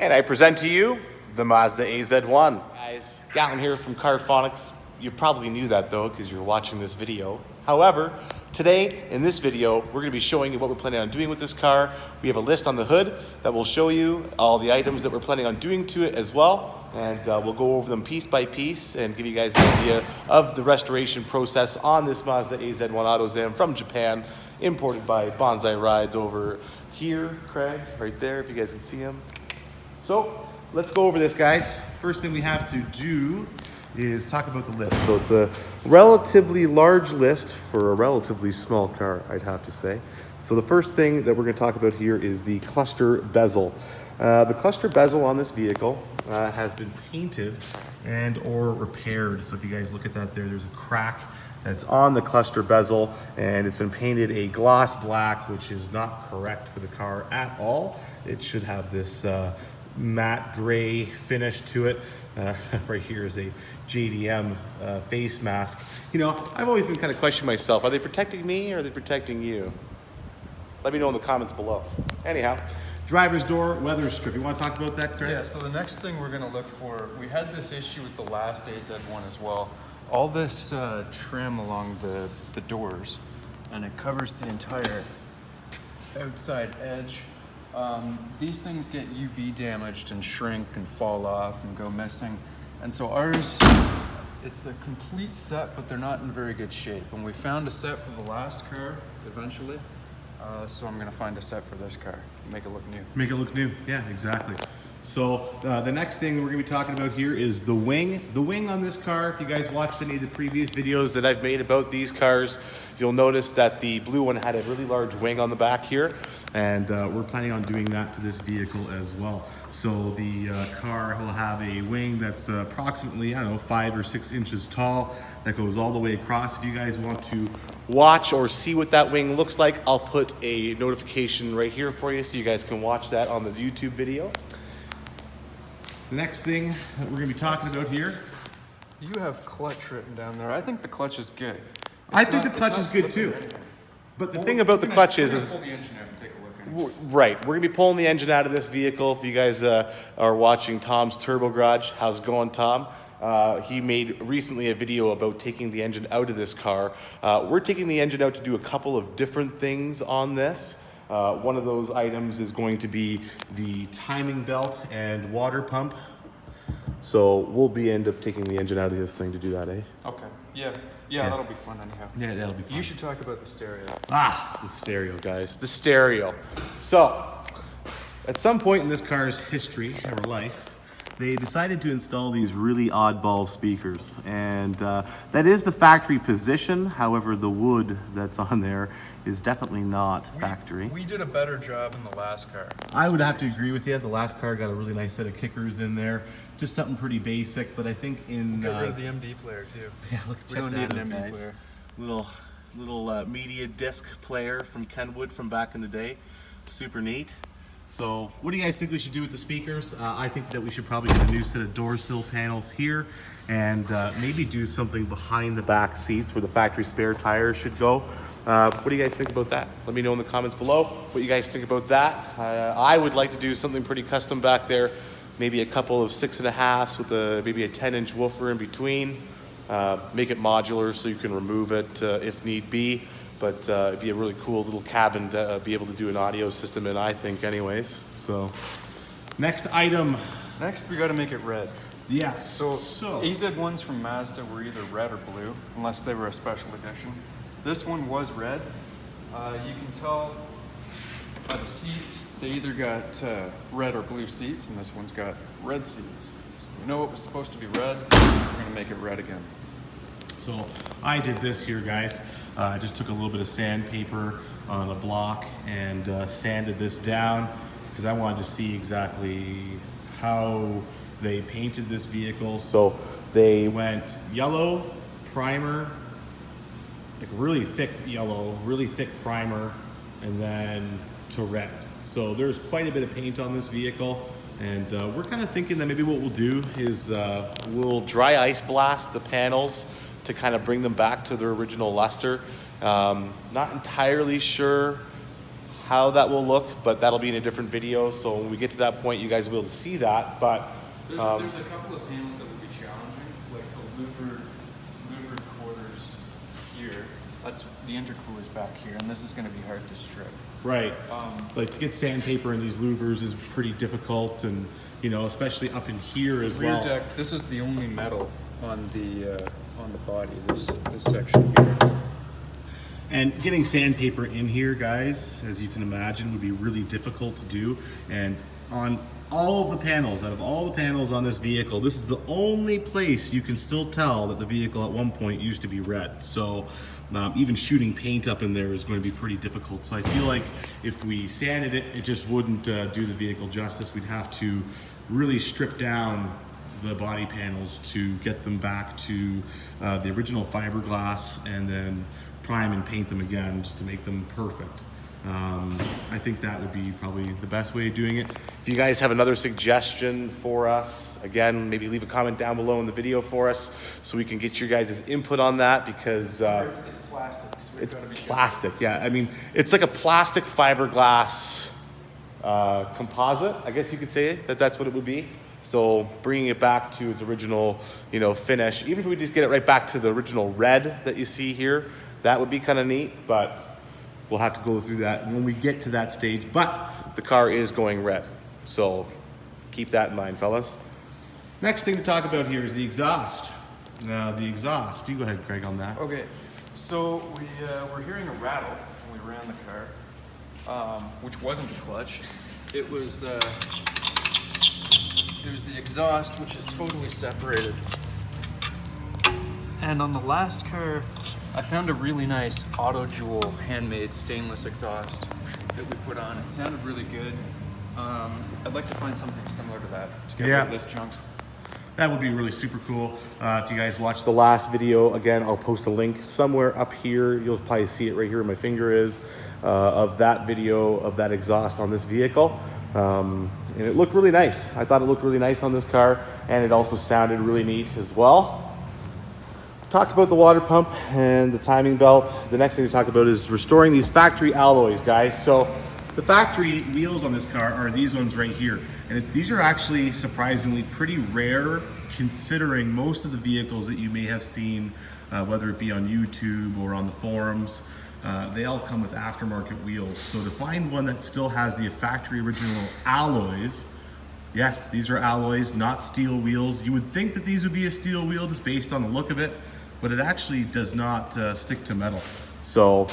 And I present to you the Mazda AZ-1. Guys, Gatlin here from Carphonix. You probably knew that though, because you're watching this video. However, today in this video, we're gonna be showing you what we're planning on doing with this car. We have a list on the hood that will show you all the items that we're planning on doing to it as well. And we'll go over them piece by piece and give you guys an idea of the restoration process on this Mazda AZ-1 AutoZam from Japan, imported by Bonzai Rides over here, Craig, right there, if you guys can see him. So let's go over this, guys. First thing we have to do is talk about the list. So it's a relatively large list for a relatively small car, I'd have to say. So the first thing that we're going to talk about here is the cluster bezel. The cluster bezel on this vehicle has been painted and or repaired. So if you guys look at that there's a crack that's on the cluster bezel and it's been painted a gloss black, which is not correct for the car at all. It should have this matte gray finish to it. Right here is a JDM face mask. You know, I've always been kind of questioning myself, are they protecting me or are they protecting you? Let me know in the comments below. Anyhow, driver's door weather strip. You want to talk about that, Craig? Yeah, so the next thing we're going to look for, we had this issue with the last AZ-1 as well. All this trim along the doors, and it covers the entire outside edge. These things get UV damaged and shrink and fall off and go missing. And so ours, it's a complete set, but they're not in very good shape. And we found a set for the last car eventually. So I'm gonna find a set for this car, make it look new. Make it look new, yeah, exactly. So the next thing we're gonna be talking about here is the wing. The wing on this car, if you guys watched any of the previous videos that I've made about these cars, you'll notice that the blue one had a really large wing on the back here. And we're planning on doing that to this vehicle as well. So the car will have a wing that's approximately, I don't know, 5 or 6 inches tall that goes all the way across. If you guys want to watch or see what that wing looks like, I'll put a notification right here for you so you guys can watch that on the YouTube video. The next thing that we're gonna be talking about here. You have clutch written down there. I think the clutch is good. I think the clutch is good too. But the thing about the clutch is pull the engine out and take a look at it. Right, we're gonna be pulling the engine out of this vehicle. If you guys are watching Tom's Turbo Garage, how's it going, Tom? He made recently a video about taking the engine out of this car. We're taking the engine out to do a couple of different things on this. One of those items is going to be the timing belt and water pump. So we'll end up taking the engine out of this thing to do that, eh? Okay, yeah, that'll be fun anyhow. Yeah, that'll be fun. You should talk about the stereo. The stereo, guys, the stereo. So, at some point in this car's history or life, they decided to install these really oddball speakers. And that is the factory position. However, the wood that's on there is definitely not factory. We did a better job in the last car. I would have to agree with you. The last car got a really nice set of kickers in there. Just something pretty basic, but I think in... Get rid of the MD player too. Yeah, look, we don't need an MD guys. player. Little media disc player from Kenwood from back in the day. Super neat. So what do you guys think we should do with the speakers? I think that we should probably get a new set of door sill panels here and maybe do something behind the back seats where the factory spare tires should go. What do you guys think about that? Let me know in the comments below what you guys think about that. I would like to do something pretty custom back there. Maybe a couple of 6.5s with maybe a 10-inch woofer in between. Make it modular so you can remove it if need be. But it'd be a really cool little cabin to be able to do an audio system in, I think, anyways. So, next item. Next, we got to make it red. Yes. So AZ-1s from Mazda were either red or blue, unless they were a special edition. This one was red. You can tell by the seats, they either got red or blue seats, and this one's got red seats. So we know it was supposed to be red. We're going to make it red again. So I did this here, guys. I just took a little bit of sandpaper on the block and sanded this down because I wanted to see exactly how they painted this vehicle. So they went yellow, primer, like really thick yellow, really thick primer, and then to red. So there's quite a bit of paint on this vehicle. And we're kind of thinking that maybe what we'll do is we'll dry ice blast the panels to kind of bring them back to their original luster. Not entirely sure how that will look, but that'll be in a different video. So when we get to that point, you guys will be able to see that. But there's a couple of panels that would be challenging, like the louvered quarters here. That's the intercooler's back here, and this is going to be hard to strip. Right. Like to get sandpaper in these louvers is pretty difficult, and you know, especially up in here as well. Rear deck. This is the only metal on the body. This section here. And getting sandpaper in here, guys, as you can imagine, would be really difficult to do. And on all of the panels, out of all the panels on this vehicle, this is the only place you can still tell that the vehicle at one point used to be red. So even shooting paint up in there is going to be pretty difficult. So I feel like if we sanded it, it just wouldn't do the vehicle justice. We'd have to really strip down the body panels to get them back to the original fiberglass, and then prime and paint them again just to make them perfect. I think that would be probably the best way of doing it. If you guys have another suggestion for us, again, maybe leave a comment down below in the video for us so we can get your guys' input on that, because It's plastic. So it's plastic, yeah. I mean, it's like a plastic fiberglass composite, I guess you could say that's what it would be. So bringing it back to its original, you know, finish, even if we just get it right back to the original red that you see here, that would be kind of neat, but we'll have to go through that when we get to that stage. But the car is going red, so keep that in mind, fellas. Next thing to talk about here is the exhaust. Now, the exhaust, you go ahead, Craig, on that. Okay, so we were hearing a rattle when we ran the car, which wasn't the clutch. It was the exhaust, which is totally separated. And on the last car, I found a really nice Auto Jewel handmade stainless exhaust that we put on. It sounded really good. I'd like to find something similar to that to get rid of this junk. That would be really super cool. If you guys watched the last video, again, I'll post a link somewhere up here. You'll probably see it right here where my finger is, of that video of that exhaust on this vehicle. And it looked really nice. I thought it looked really nice on this car, and it also sounded really neat as well. Talked about the water pump and the timing belt. The next thing to talk about is restoring these factory alloys, guys. So the factory wheels on this car are these ones right here. And these are actually surprisingly pretty rare, considering most of the vehicles that you may have seen, whether it be on YouTube or on the forums, they all come with aftermarket wheels. So to find one that still has the factory original alloys, yes, these are alloys, not steel wheels. You would think that these would be a steel wheel just based on the look of it, but it actually does not stick to metal. So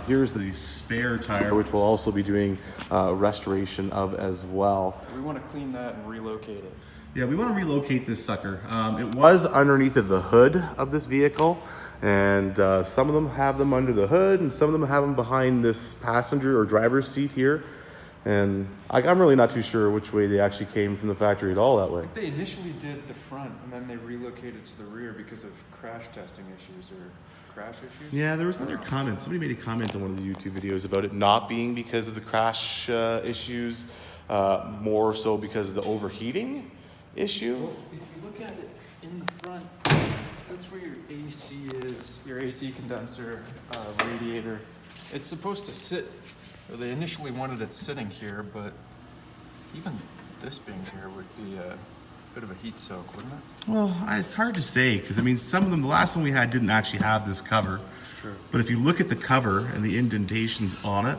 here's the spare tire, which we'll also be doing restoration of as well. We want to clean that and relocate it. Yeah, we want to relocate this sucker. It was underneath of the hood of this vehicle, and some of them have them under the hood, and some of them have them behind this passenger or driver's seat here. And I'm really not too sure which way they actually came from the factory at all that way. They initially did the front, and then they relocated to the rear because of crash testing issues or crash issues. Yeah, there was another comment. Somebody made a comment on one of the YouTube videos about it not being because of the crash issues, more so because of the overheating issue. Well, if you look at it in the front, that's where your AC is, your AC condenser, radiator. It's supposed to sit. They initially wanted it sitting here, but even this being here would be a bit of a heat soak, wouldn't it? Well, it's hard to say, because I mean, some of them, the last one we had didn't actually have this cover. It's true. But if you look at the cover and the indentations on it,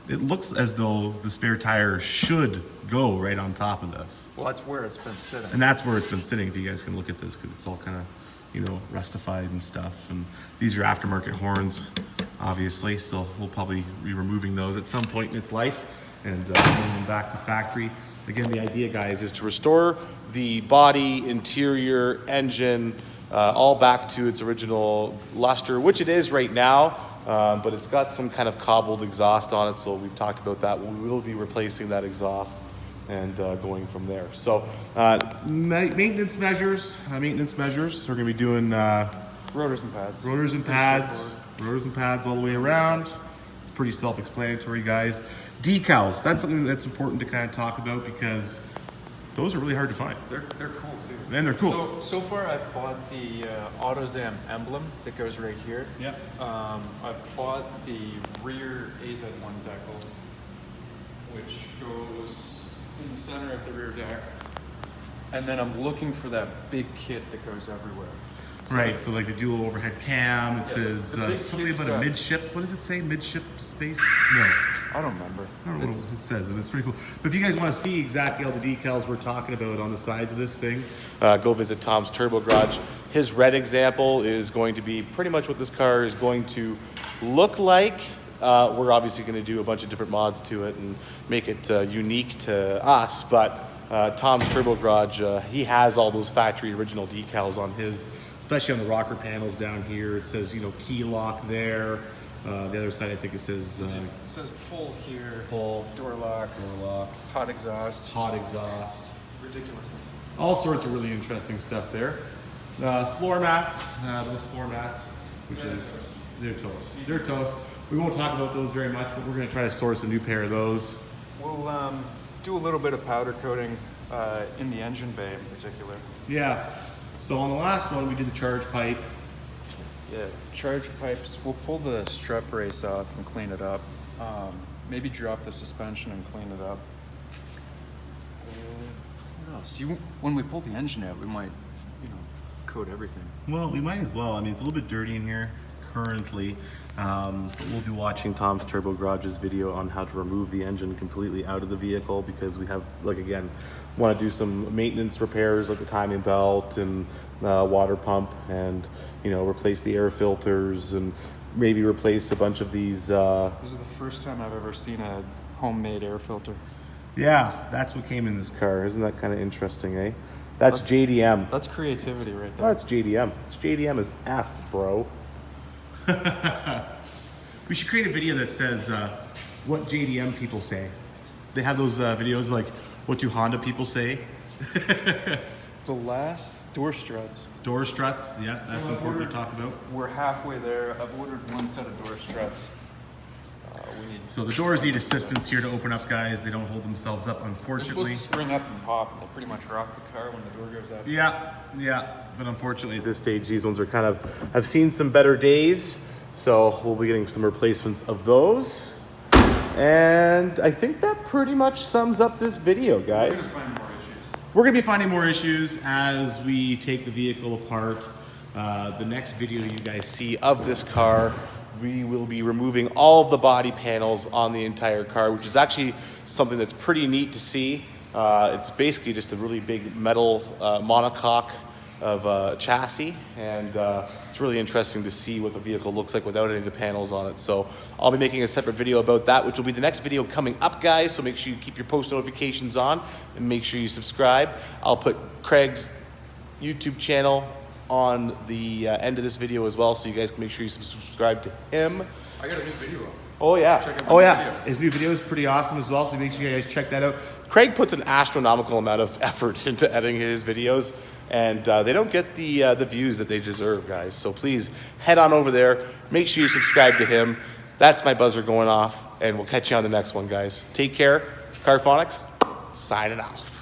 it looks as though the spare tire should go right on top of this. Well, that's where it's been sitting. And that's where it's been sitting, if you guys can look at this, because it's all kind of, you know, rustified and stuff. And these are aftermarket horns, obviously, so we'll probably be removing those at some point in its life and bringing them back to factory. Again, the idea, guys, is to restore the body, interior, engine, all back to its original luster, which it is right now, but it's got some kind of cobbled exhaust on it, so we've talked about that. We will be replacing that exhaust and going from there. So maintenance measures. We're going to be doing Rotors and pads. Rotors and pads all the way around. It's pretty self-explanatory, guys. Decals, that's something that's important to kind of talk about, because those are really hard to find. They're cool too. And they're cool. So far I've bought the AutoZam emblem that goes right here. Yeah. I've bought the rear AZ-1 decal. which goes in the center of the rear deck. And then I'm looking for that big kit that goes everywhere. Right, so like the dual overhead cam, it says the big something kit's about a got- midship. What does it say? Midship space? No, I don't remember. I don't know what it says, and it's pretty cool. But if you guys want to see exactly all the decals we're talking about on the sides of this thing, go visit Tom's Turbo Garage. His red example is going to be pretty much what this car is going to look like. We're obviously going to do a bunch of different mods to it and make it unique to us, but Tom's Turbo Garage, he has all those factory original decals on his, especially on the rocker panels down here. It says, you know, key lock there. The other side, I think it says It says pull here, pull, door lock, hot exhaust. Ridiculousness. all sorts of really interesting stuff there. Floor mats, those floor mats, which is, they're toast. They're toast. We won't talk about those very much, but we're going to try to source a new pair of those. We'll do a little bit of powder coating in the engine bay in particular. Yeah. So on the last one, we did the charge pipe. Yeah, charge pipes. We'll pull the strut brace off and clean it up. Maybe drop the suspension and clean it up. What else? When we pull the engine out, we might, coat everything. Well, we might as well. I mean, it's a little bit dirty in here currently. But we'll be watching Tom's Turbo Garage's video on how to remove the engine completely out of the vehicle, because we have, like, again, want to do some maintenance repairs like the timing belt and water pump, and replace the air filters and maybe replace a bunch of these. This is the first time I've ever seen a homemade air filter. Yeah, that's what came in this car. Isn't that kind of interesting, eh? That's JDM. That's creativity right there. Oh, it's JDM. It's JDM is F, bro. We should create a video that says what JDM people say. They have those videos like, what do Honda people say? The last door struts. Door struts, yeah, that's So important to talk about. We're halfway there. I've ordered one set of door struts. So the doors need assistance here to open up, guys. They don't hold themselves up, They're unfortunately. supposed to spring up and pop, and they pretty much rock the car when the door goes up. Yeah, but unfortunately at this stage, these ones are have seen some better days. So we'll be getting some replacements of those. And I think that pretty much sums up this video, guys. We're gonna be finding more issues as we take the vehicle apart. The next video you guys see of this car, we will be removing all of the body panels on the entire car, which is actually something that's pretty neat to see. It's basically just a really big metal monocoque of chassis, and it's really interesting to see what the vehicle looks like without any of the panels on it. So I'll be making a separate video about that, which will be the next video coming up, guys. So make sure you keep your post notifications on and make sure you subscribe. I'll put Craig's YouTube channel on the end of this video as well, so you guys can make sure you subscribe to him. I got a new video up. Oh yeah, Check out my new video. His new video is pretty awesome as well, so make sure you guys check that out. Craig puts an astronomical amount of effort into editing his videos, and they don't get the views that they deserve, guys. So please head on over there, make sure you subscribe to him. That's my buzzer going off, and we'll catch you on the next one, guys. Take care. Carphonix, signing off.